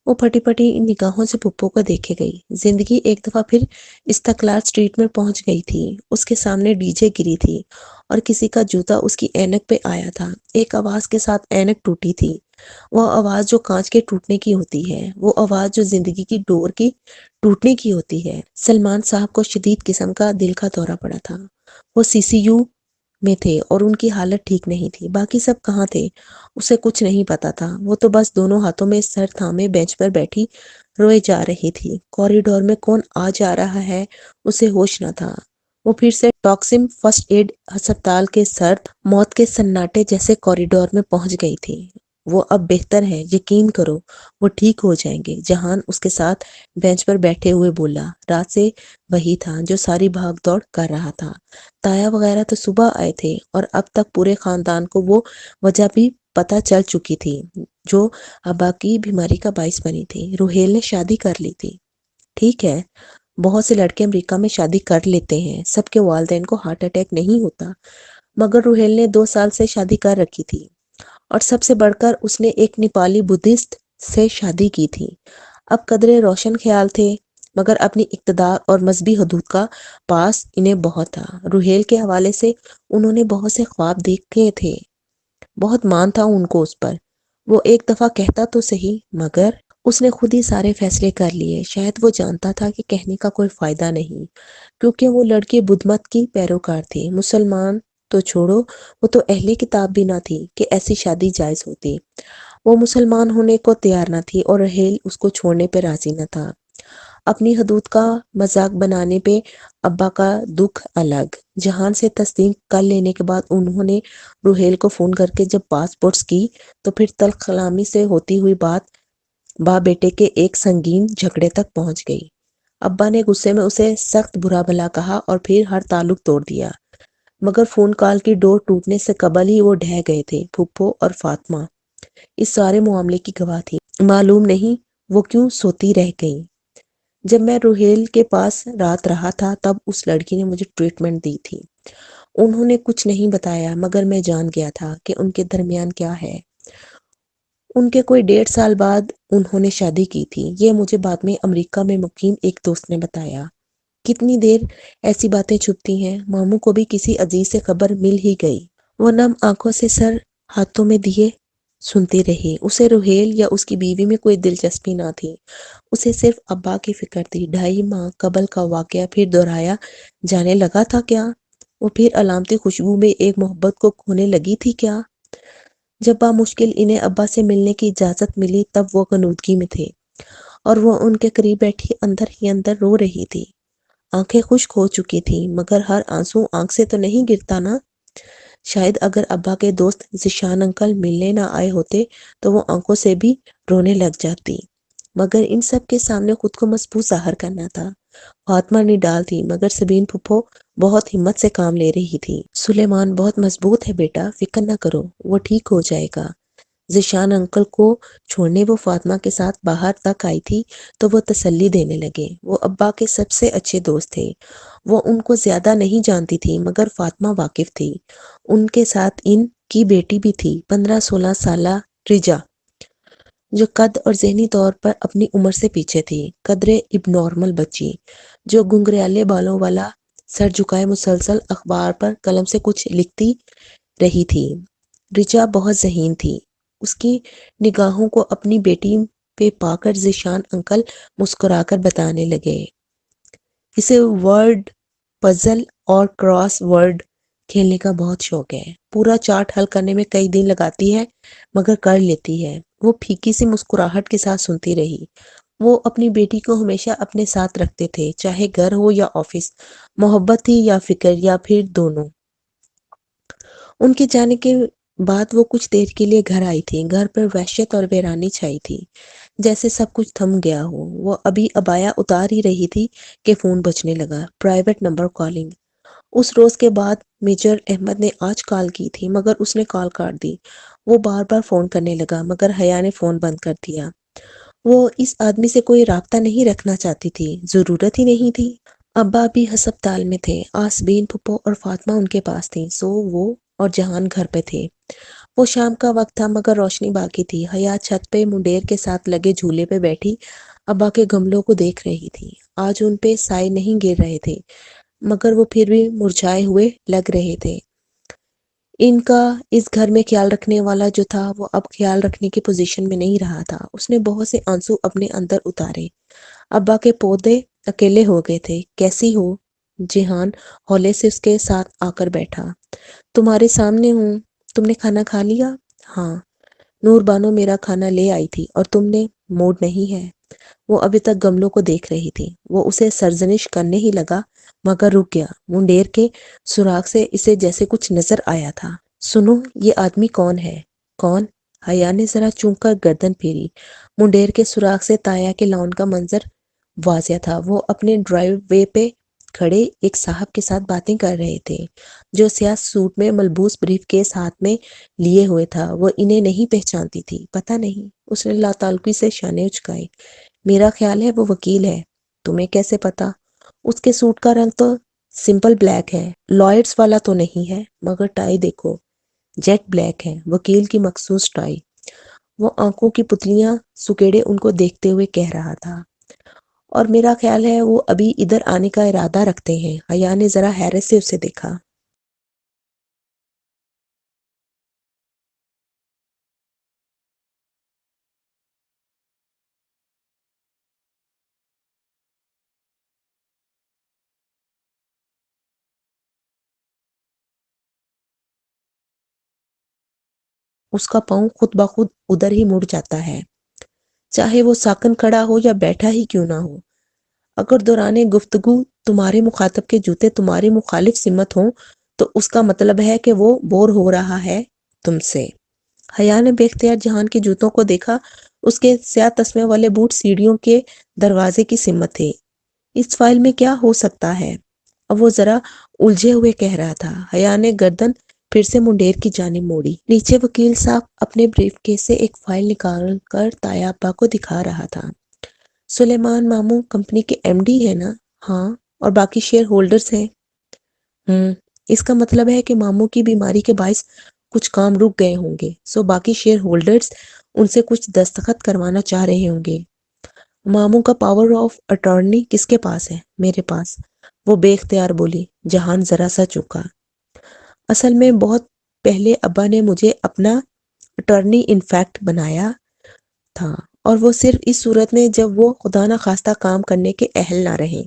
وہ پھٹی پھٹی نگاہوں سے پھپھو کو دیکھے گئی۔ زندگی ایک دفعہ پھر استقلال اسٹریٹ میں پہنچ گئی تھی۔ اس کے سامنے ڈی جے گری تھی اور کسی کا جوتا اس کی اینک پہ آیا تھا۔ ایک آواز کے ساتھ اینک ٹوٹی تھی، وہ آواز جو کانچ کے ٹوٹنے کی ہوتی ہے، وہ آواز جو زندگی کی ڈور کی ٹوٹنے کی ہوتی ہے۔ سلمان صاحب کو شدید قسم کا دل کا دورہ پڑا تھا۔ وہ سی سی یو میں تھے اور ان کی حالت ٹھیک نہیں تھی۔ باقی سب کہاں تھے اسے کچھ نہیں پتا تھا۔ وہ تو بس دونوں ہاتھوں میں سر تھامے بینچ پر بیٹھی روئے جا رہی تھی۔ کوریڈور میں کون آ جا رہا ہے اسے ہوش نہ تھا۔ وہ پھر سے ٹاکسم فرسٹ ایڈ ہسپتال کے سرد موت کے سناٹے جیسے کوریڈور میں پہنچ گئی تھی۔ وہ اب بہتر ہے، یقین کرو، وہ ٹھیک ہو جائیں گے۔ جہان اس کے ساتھ بینچ پر بیٹھے ہوئے بولا۔ رات سے وہی تھا جو ساری بھاگ دوڑ کر رہا تھا۔ تایا وغیرہ تو صبح آئے تھے اور اب تک پورے خاندان کو وہ وجہ بھی پتہ چل چکی تھی جو ابا کی بیماری کا باعث بنی تھی۔ روہیل نے شادی کر لی تھی۔ ٹھیک ہے، بہت سے لڑکے امریکہ میں شادی کر لیتے ہیں، سب کے والدین کو ہارٹ اٹیک نہیں ہوتا، مگر روہیل نے 2 سال سے شادی کر رکھی تھی اور سب سے بڑھ کر اس نے ایک نیپالی بدھسٹ سے شادی کی تھی۔ اب قدرے روشن خیال تھے، مگر اپنی اقتدار اور مذہبی حدود کا پاس انہیں بہت تھا۔ روہیل کے حوالے سے انہوں نے بہت سے خواب دیکھے تھے، بہت مان تھا ان کو اس پر۔ وہ ایک دفعہ کہتا تو صحیح، مگر اس نے خود ہی سارے فیصلے کر لیے۔ شاید وہ جانتا تھا کہ کہنے کا کوئی فائدہ نہیں، کیونکہ وہ لڑکی بدھ مت کی پیروکار تھی۔ مسلمان تو چھوڑو، وہ تو اہل کتاب بھی نہ تھی کہ ایسی شادی جائز ہوتی۔ وہ مسلمان ہونے کو تیار نہ تھی اور روہیل اس کو چھوڑنے پہ راضی نہ تھا۔ اپنی حدود کا مذاق بنانے پہ ابا کا دکھ الگ۔ جہان سے تصدیق کر لینے کے بعد انہوں نے روہیل کو فون کر کے جب پاسپورٹس کی تو پھر تلخ کلامی سے ہوتی ہوئی بات باپ بیٹے کے ایک سنگین جھگڑے تک پہنچ گئی۔ ابا نے غصے میں اسے سخت برا بھلا کہا اور پھر ہر تعلق توڑ دیا، مگر فون کال کی ڈور ٹوٹنے سے قبل ہی وہ ڈھہ گئے تھے۔ پھپھو اور فاطمہ اس سارے معاملے کی گواہ تھی۔ معلوم نہیں وہ کیوں سوتی رہ گئیں۔ جب میں روہیل کے پاس رات رہا تھا تب اس لڑکی نے مجھے ٹریٹمنٹ دی تھی۔ انہوں نے کچھ نہیں بتایا، مگر میں جان گیا تھا کہ ان کے درمیان کیا ہے۔ ان کے کوئی 1.5 سال بعد انہوں نے شادی کی تھی، یہ مجھے بعد میں امریکہ میں مقیم ایک دوست نے بتایا۔ کتنی دیر ایسی باتیں چھپتی ہیں؟ ماموں کو بھی کسی عزیز سے خبر مل ہی گئی۔ وہ نم آنکھوں سے سر ہاتھوں میں دیے سنتی رہی۔ اسے روہیل یا اس کی بیوی میں کوئی دلچسپی نہ تھی، اسے صرف ابا کی فکر تھی۔ 2.5 ماہ قبل کا واقعہ پھر دہرایا جانے لگا تھا کیا؟ وہ پھر علامتی خوشبو میں ایک محبت کو کھونے لگی تھی کیا؟ جب بامشکل انہیں ابا سے ملنے کی اجازت ملی تب وہ غنودگی میں تھے اور وہ ان کے قریب بیٹھی اندر ہی اندر رو رہی تھی۔ آنکھیں خشک ہو چکی تھیں، مگر ہر آنسو آنکھ سے تو نہیں گرتا نا۔ شاید اگر ابا کے دوست ذیشان انکل ملنے نہ آئے ہوتے تو وہ آنکھوں سے بھی رونے لگ جاتی، مگر ان سب کے سامنے خود کو مضبوط ظاہر کرنا تھا۔ فاطمہ نڈال تھی، مگر سبین پھپھو بہت ہمت سے کام لے رہی تھی۔ سلیمان بہت مضبوط ہے بیٹا، فکر نہ کرو، وہ ٹھیک ہو جائے گا۔ ذیشان انکل کو چھوڑنے وہ فاطمہ کے ساتھ باہر تک آئی تھی تو وہ تسلی دینے لگے۔ وہ ابا کے سب سے اچھے دوست تھے۔ وہ ان کو زیادہ نہیں جانتی تھی، مگر فاطمہ واقف تھی۔ ان کے ساتھ ان کی بیٹی بھی تھی، 15-16 سالہ رجا، جو قد اور ذہنی طور پر اپنی عمر سے پیچھے تھی۔ قدرے اب نارمل بچی، جو گنگریالے بالوں والا سر جھکائے مسلسل اخبار پر قلم سے کچھ لکھتی رہی تھی۔ رچا بہت ذہین تھی۔ اس کی نگاہوں کو اپنی بیٹی پہ پا کر ذیشان انکل مسکرا کر بتانے لگے، اسے ورڈ پزل اور کراس ورڈ کھیلنے کا بہت شوق ہے، پورا چارٹ حل کرنے میں کئی دن لگاتی ہے مگر کر لیتی ہے۔ وہ پھیکی سی مسکراہٹ کے ساتھ سنتی رہی۔ وہ اپنی بیٹی کو ہمیشہ اپنے ساتھ رکھتے تھے، چاہے گھر ہو یا آفس، محبت تھی یا فکر یا پھر دونوں۔ ان کے جانے کے بعد وہ کچھ دیر کے لیے گھر آئی تھی۔ گھر پر وحشت اور ویرانی چھائی تھی، جیسے سب کچھ تھم گیا ہو۔ وہ ابھی عبایا اتار ہی رہی تھی کہ فون بجنے لگا، پرائیویٹ نمبر کالنگ۔ اس روز کے بعد میجر احمد نے آج کال کی تھی مگر اس نے کال کاٹ دی۔ وہ بار بار فون کرنے لگا مگر حیا نے فون بند کر دیا۔ وہ اس آدمی سے کوئی رابطہ نہیں رکھنا چاہتی تھی، ضرورت ہی نہیں تھی۔ ابا بھی ہسپتال میں تھے، آسبین پھپھو اور فاطمہ ان کے پاس تھیں، سو وہ اور جہان گھر پہ تھے۔ وہ شام کا وقت تھا مگر روشنی باقی تھی۔ حیا چھت پہ منڈیر کے ساتھ لگے جھولے پہ بیٹھی ابا کے گملوں کو دیکھ رہی تھی۔ آج ان پہ سائے نہیں گر رہے تھے مگر وہ پھر بھی مرجھائے ہوئے لگ رہے تھے۔ ان کا اس گھر میں خیال رکھنے والا جو تھا وہ اب خیال رکھنے کی پوزیشن میں نہیں رہا تھا۔ اس نے بہت سے آنسو اپنے اندر اتارے۔ ابا کے پودے اکیلے ہو گئے تھے۔ کیسی ہو؟ جہان ہولے سے اس کے ساتھ آ کر بیٹھا۔ تمہارے سامنے ہوں۔ تم نے کھانا کھا لیا؟ ہاں، نور بانو میرا کھانا لے آئی تھی اور تم نے؟ موڈ نہیں ہے۔ وہ ابھی تک گملوں کو دیکھ رہی تھی۔ وہ اسے سرزنش کرنے ہی لگا مگر رک گیا۔ منڈیر کے سوراخ سے اسے جیسے کچھ نظر آیا تھا۔ سنو، یہ آدمی کون ہے؟ کون؟ حیا نے ذرا چونک کر گردن پھیری۔ منڈیر کے سوراخ سے تایا کے لان کا منظر واضح تھا۔ وہ اپنے ڈرائیو وے پہ کھڑے ایک صاحب کے ساتھ باتیں کر رہے تھے جو سیاہ سوٹ میں ملبوس بریف کیس ہاتھ میں لیے ہوئے تھا۔ وہ انہیں نہیں پہچانتی تھی۔ پتہ نہیں، اس نے لاتعلقی سے شانے اچکائے۔ میرا خیال ہے وہ وکیل ہے۔ تمہیں کیسے پتا؟ اس کے سوٹ کا رنگ تو سمپل بلیک ہے، لائٹس والا تو نہیں ہے، مگر ٹائی دیکھو، جیٹ بلیک ہے، وکیل کی مخصوص ٹائی۔ وہ آنکھوں کی پتلیاں سکیڑے ان کو دیکھتے ہوئے کہہ رہا تھا۔ اور میرا خیال ہے وہ ابھی ادھر آنے کا ارادہ رکھتے ہیں۔ حیا نے ذرا حیرت سے اسے دیکھا۔ اس کا پاؤں خود بخود ادھر ہی مڑ جاتا ہے، چاہے وہ ساکن کھڑا ہو یا بیٹھا ہی کیوں نہ ہو۔ اگر دوران گفتگو تمہارے مخاطب کے جوتے تمہاری مخالف سمت ہوں تو اس کا مطلب ہے کہ وہ بور ہو رہا ہے تم سے۔ حیا نے بے اختیار جہان کے جوتوں کو دیکھا۔ اس کے سیاہ تسمے والے بوٹ سیڑھیوں کے دروازے کی سمت تھے۔ اس فائل میں کیا ہو سکتا ہے؟ اب وہ ذرا الجھے ہوئے کہہ رہا تھا۔ حیا نے گردن پھر سے منڈیر کی جانب موڑی۔ نیچے وکیل صاحب اپنے بریف کیس سے ایک فائل نکال کر تایا ابا کو دکھا رہا تھا۔ سلیمان ماموں کمپنی کے ایم ڈی ہے نا؟ ہاں، اور باقی شیئر ہولڈرز ہیں۔ اس کا مطلب ہے کہ ماموں کی بیماری کے باعث کچھ کام رک گئے ہوں گے، سو باقی شیئر ہولڈرز ان سے کچھ دستخط کروانا چاہ رہے ہوں گے۔ ماموں کا پاور آف اٹارنی کس کے پاس ہے؟ میرے پاس، وہ بے اختیار بولی۔ جہان ذرا سا چونکا۔ اصل میں بہت پہلے ابا نے مجھے اپنا اٹارنی انفیکٹ بنایا تھا، اور وہ صرف اس صورت میں جب وہ خدا نخواستہ کام کرنے کے اہل نہ رہیں،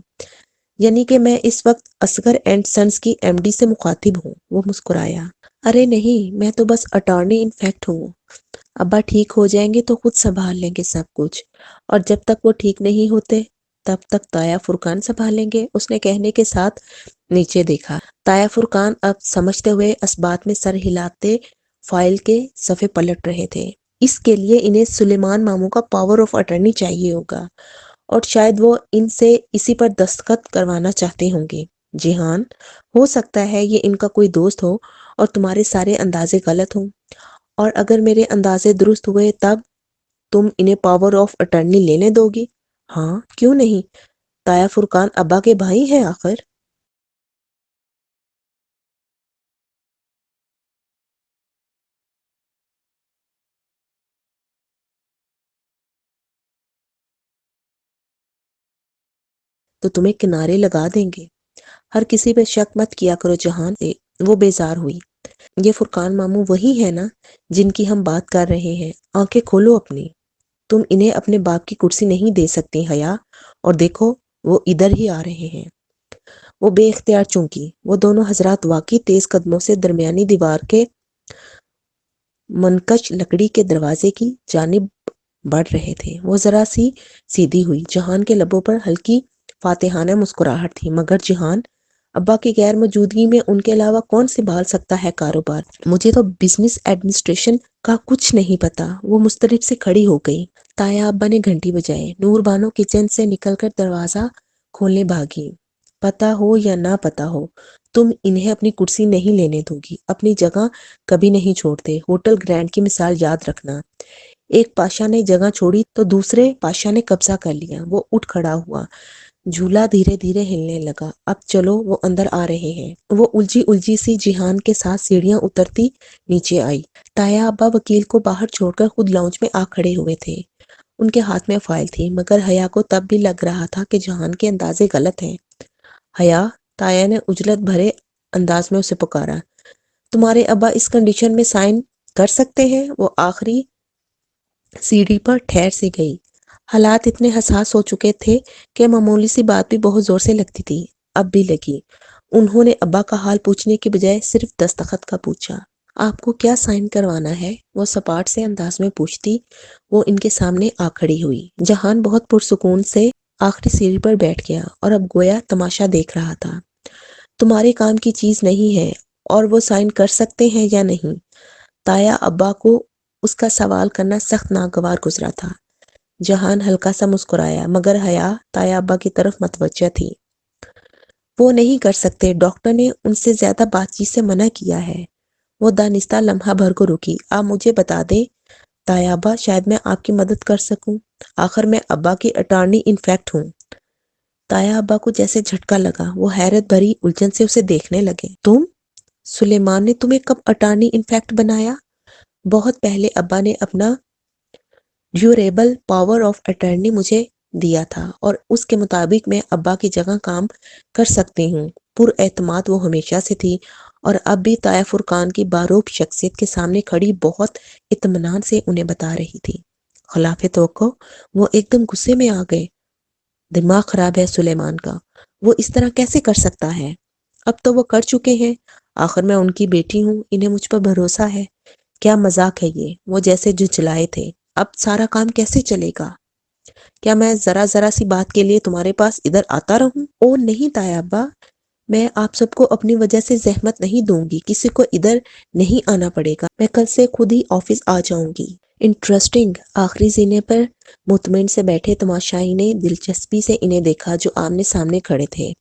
یعنی کہ میں اس وقت اصغر اینڈ سنس کی ایم ڈی سے مخاطب ہوں۔ وہ مسکرایا۔ ارے نہیں، میں تو بس اٹارنی انفیکٹ ہوں۔ ابا ٹھیک ہو جائیں گے تو خود سنبھال لیں گے سب کچھ، اور جب تک وہ ٹھیک نہیں ہوتے تب تک تایا فرقان سنبھالیں گے، اس نے کہنے کے ساتھ نیچے دیکھا۔ تایا فرقان اب سمجھتے ہوئے اسبات میں سر ہلاتے فائل کے صفحے پلٹ رہے تھے۔ اس کے لیے انہیں سلیمان ماموں کا پاور آف اٹارنی چاہیے ہوگا، اور شاید وہ ان سے اسی پر دستخط کروانا چاہتے ہوں گے۔ جہان، ہو سکتا ہے یہ ان کا کوئی دوست ہو اور تمہارے سارے اندازے غلط ہوں، اور اگر میرے اندازے درست ہوئے تب تم انہیں پاور آف اٹارنی لینے دو گی؟ ہاں، کیوں نہیں؟ تایا فرقان ابا کے بھائی ہیں آخر۔ تو تمہیں کنارے لگا دیں گے۔ ہر کسی پہ شک مت کیا کرو جہان سے۔ وہ بیزار ہوئی۔ یہ فرقان ماموں وہی ہے نا جن کی ہم بات کر رہے ہیں؟ آنکھیں کھولو اپنی۔ تم انہیں اپنے باپ کی کرسی نہیں دے سکتی حیا، اور دیکھو وہ ادھر ہی آ رہے ہیں۔ وہ بے اختیار چونکی۔ وہ دونوں حضرات واقعی تیز قدموں سے درمیانی دیوار کے منقش لکڑی کے دروازے کی جانب بڑھ رہے تھے۔ وہ ذرا سی سیدھی ہوئی۔ جہان کے لبوں پر ہلکی فاتحانہ مسکراہٹ تھی، مگر جہان، ابا کی غیر موجودگی میں ان کے علاوہ کون سنبھال سکتا ہے کاروبار؟ مجھے تو بزنس ایڈمنسٹریشن کا کچھ نہیں پتا۔ وہ مضطرب سے کھڑی ہو گئی۔ تایا ابا نے گھنٹی بجائی۔ نور بانو کچن سے نکل کر دروازہ کھولنے بھاگی۔ پتا ہو یا نہ پتا ہو، تم انہیں اپنی کرسی نہیں لینے دو گی، اپنی جگہ کبھی نہیں چھوڑتے۔ ہوٹل گرینڈ کی مثال یاد رکھنا۔ ایک پاشا نے جگہ چھوڑی تو دوسرے پاشا نے قبضہ کر لیا۔ وہ اٹھ کھڑا ہوا۔ جھولا دھیرے دھیرے ہلنے لگا۔ اب چلو، وہ اندر آ رہے ہیں۔ وہ الجھی الجھی سی جہان کے ساتھ سیڑھیاں اترتی نیچے آئی۔ تایا ابا وکیل کو باہر چھوڑ کر خود لاؤنج میں آ کھڑے ہوئے تھے۔ ان کے ہاتھ میں فائل تھی، مگر حیا کو تب بھی لگ رہا تھا کہ جہان کے اندازے غلط ہیں۔ حیا، تایا نے عجلت بھرے انداز میں اسے پکارا، تمہارے ابا اس کنڈیشن میں سائن کر سکتے ہیں؟ وہ آخری سیڑھی پر ٹھہر سی گئی۔ حالات اتنے حساس ہو چکے تھے کہ معمولی سی بات بھی بہت زور سے لگتی تھی۔ اب بھی لگی۔ انہوں نے ابا کا حال پوچھنے کی بجائے صرف دستخط کا پوچھا۔ آپ کو کیا سائن کروانا ہے؟ وہ سپاٹ سے انداز میں پوچھتی وہ ان کے سامنے آ کھڑی ہوئی۔ جہان بہت پرسکون سے آخری سیڑھی پر بیٹھ گیا اور اب گویا تماشا دیکھ رہا تھا۔ تمہارے کام کی چیز نہیں ہے، اور وہ سائن کر سکتے ہیں یا نہیں؟ تایا ابا کو اس کا سوال کرنا سخت ناگوار گزرا تھا۔ جہان ہلکا سا مسکرایا، مگر حیا تایا ابا کی طرف متوجہ تھی۔ وہ نہیں کر سکتے، ڈاکٹر نے ان سے زیادہ بات چیت سے منع کیا ہے۔ وہ دانستہ لمحہ بھر کو رکی۔ آپ مجھے بتا دیں تایا ابا، شاید میں آپ کی مدد کر سکوں۔ آخر میں ابا کی اٹارنی انفیکٹ ہوں۔ تایا ابا کو جیسے جھٹکا لگا۔ وہ حیرت بھری الجھن سے اسے دیکھنے لگے۔ تم؟ سلیمان نے تمہیں کب اٹارنی انفیکٹ بنایا؟ بہت پہلے ابا نے اپنا ڈیوریبل پاور آف اٹارنی مجھے دیا تھا، اور اس کے مطابق میں ابا کی جگہ کام کر سکتی ہوں۔ پر اعتماد وہ ہمیشہ سے تھی، اور اب بھی تایا فرقان کی باروب شخصیت کے سامنے کھڑی بہت اطمینان سے انہیں بتا رہی تھی۔ خلاف توقع وہ ایک دم غصے میں آ گئے۔ دماغ خراب ہے سلیمان کا، وہ اس طرح کیسے کر سکتا ہے؟ اب تو وہ کر چکے ہیں۔ آخر میں ان کی بیٹی ہوں، انہیں مجھ پر بھروسہ ہے۔ کیا مذاق ہے یہ؟ وہ جیسے جھنجھلائے تھے۔ اب سارا کام کیسے چلے گا؟ کیا میں ذرا سی بات کے لیے تمہارے پاس ادھر آتا رہوں؟ او نہیں تایا ابا، میں آپ سب کو اپنی وجہ سے زحمت نہیں دوں گی، کسی کو ادھر نہیں آنا پڑے گا، میں کل سے خود ہی آفس آ جاؤں گی۔ انٹرسٹنگ۔ آخری زینے پر مطمئن سے بیٹھے تماشائی نے دلچسپی سے انہیں دیکھا جو آمنے سامنے کھڑے تھے۔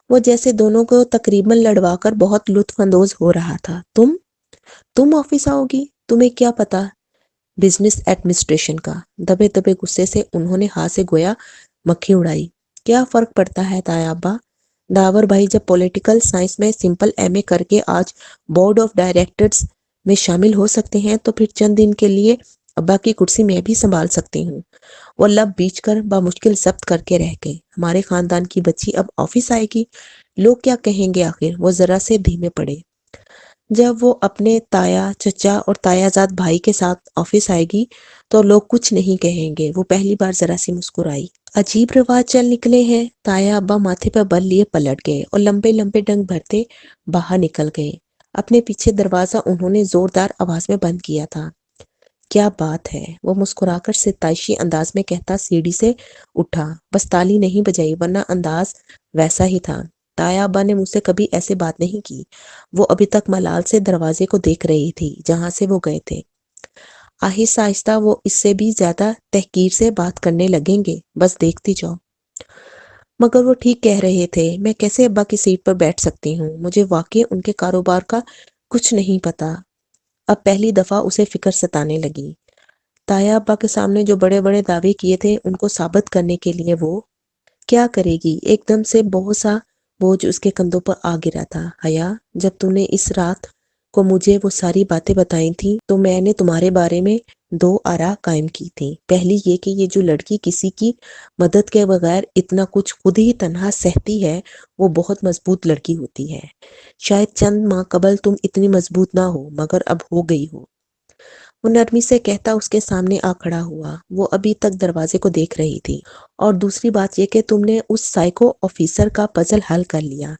وہ جیسے دونوں کو تقریباً لڑوا کر بہت لطف اندوز ہو رہا تھا۔ تم آفس آؤ گی؟ تمہیں کیا پتا بزنس ایڈمنسٹریشن کا؟ دبے دبے غصے سے انہوں نے ہاتھ سے گویا مکھی اڑائی۔ کیا فرق پڑتا ہے تایا ابا؟ داور بھائی جب پولیٹیکل سائنس میں سمپل ایم اے کر کے آج بورڈ آف ڈائریکٹرز میں شامل ہو سکتے ہیں، تو پھر چند دن کے لیے ابا کی کرسی میں بھی سنبھال سکتی ہوں۔ وہ لب بیچ کر بامشکل ضبط کر کے رہ گئے۔ ہمارے خاندان کی بچی اب آفس آئے گی، لوگ کیا کہیں گے آخر؟ وہ ذرا سے دھیمے پڑے۔ جب وہ اپنے تایا چچا اور تایا زاد بھائی کے ساتھ آفس آئے گی تو لوگ کچھ نہیں کہیں گے۔ وہ پہلی بار ذرا سی مسکرائی۔ عجیب رواج چل نکلے ہیں۔ تایا ابا ماتھے پر بل لیے پلٹ گئے اور لمبے لمبے ڈنگ بھرتے باہر نکل گئے۔ اپنے پیچھے دروازہ انہوں نے زوردار آواز میں بند کیا تھا۔ کیا بات ہے؟ وہ مسکرا کر ستائشی انداز میں کہتا سیڑھی سے اٹھا۔ بس تالی نہیں بجائی، ورنہ انداز ویسا ہی تھا۔ تایا ابا نے مجھ سے کبھی ایسے بات نہیں کی۔ وہ ابھی تک ملال سے دروازے کو دیکھ رہی تھی جہاں سے وہ گئے تھے۔ آہستہ آہستہ وہ اس سے بھی زیادہ تحقیر سے بات کرنے لگیں گے، بس دیکھتی جاؤ۔ مگر وہ ٹھیک کہہ رہے تھے، میں کیسے ابا کی سیٹ پر بیٹھ سکتی ہوں؟ مجھے واقعی ان کے کاروبار کا کچھ نہیں پتا۔ اب پہلی دفعہ اسے فکر ستانے لگی۔ تایا ابا کے سامنے جو بڑے بڑے دعوے کیے تھے، ان کو ثابت کرنے کے لیے وہ کیا کرے گی؟ ایک دم سے بہت سا بوجھ اس کے کندھوں پر آ گرا تھا۔ حیا، جب تم نے اس رات کو مجھے وہ ساری باتیں بتائی تھیں تو میں نے تمہارے بارے میں دو آراء قائم کی تھی۔ پہلی یہ کہ یہ جو لڑکی کسی کی مدد کے بغیر اتنا کچھ خود ہی تنہا سہتی ہے، وہ بہت مضبوط لڑکی ہوتی ہے۔ شاید چند ماہ قبل تم اتنی مضبوط نہ ہو، مگر اب ہو گئی ہو۔ وہ نرمی سے کہتا اس کے سامنے آ کھڑا ہوا۔ وہ ابھی تک دروازے کو دیکھ رہی تھی۔ اور دوسری بات یہ کہ تم نے اس سائیکو آفیسر کا پزل حل کر لیا،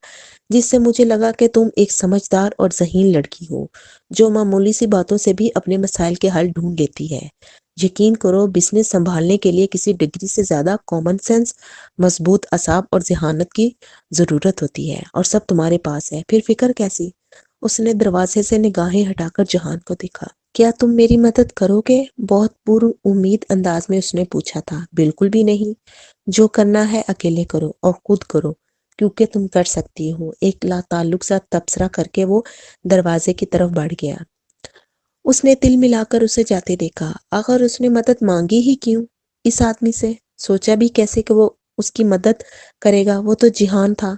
جس سے مجھے لگا کہ تم ایک سمجھدار اور ذہین لڑکی ہو جو معمولی سی باتوں سے بھی اپنے مسائل کے حل ڈھونڈ لیتی ہے۔ یقین کرو، بزنس سنبھالنے کے لیے کسی ڈگری سے زیادہ کامن سینس، مضبوط اعصاب اور ذہانت کی ضرورت ہوتی ہے، اور سب تمہارے پاس ہے۔ پھر فکر کیسی؟ اس نے دروازے سے نگاہیں ہٹا کر جہان کو دیکھا۔ کیا تم میری مدد کرو گے؟ بہت پر امید انداز میں اس نے پوچھا تھا۔ بالکل بھی نہیں، جو کرنا ہے اکیلے کرو اور خود کرو، کیونکہ تم کر سکتی ہو۔ ایک لا تعلق سا تبصرہ کر کے وہ دروازے کی طرف بڑھ گیا۔ اس نے تل ملا کر اسے جاتے دیکھا۔ آخر اس نے مدد مانگی ہی کیوں اس آدمی سے؟ سوچا بھی کیسے کہ وہ اس کی مدد کرے گا؟ وہ تو جہان تھا،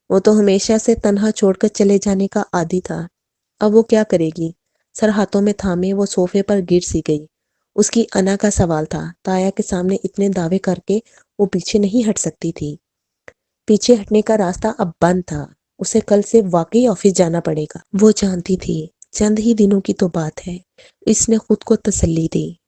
وہ تو ہمیشہ سے تنہا چھوڑ کر چلے جانے کا عادی تھا۔ اب وہ کیا کرے گی؟ سر ہاتھوں میں تھامے وہ صوفے پر گر سی گئی۔ اس کی انا کا سوال تھا۔ تایا کے سامنے اتنے دعوے کر کے وہ پیچھے نہیں ہٹ سکتی تھی۔ پیچھے ہٹنے کا راستہ اب بند تھا۔ اسے کل سے واقعی آفس جانا پڑے گا۔ وہ جانتی تھی چند ہی دنوں کی تو بات ہے۔ اس نے خود کو تسلی دی۔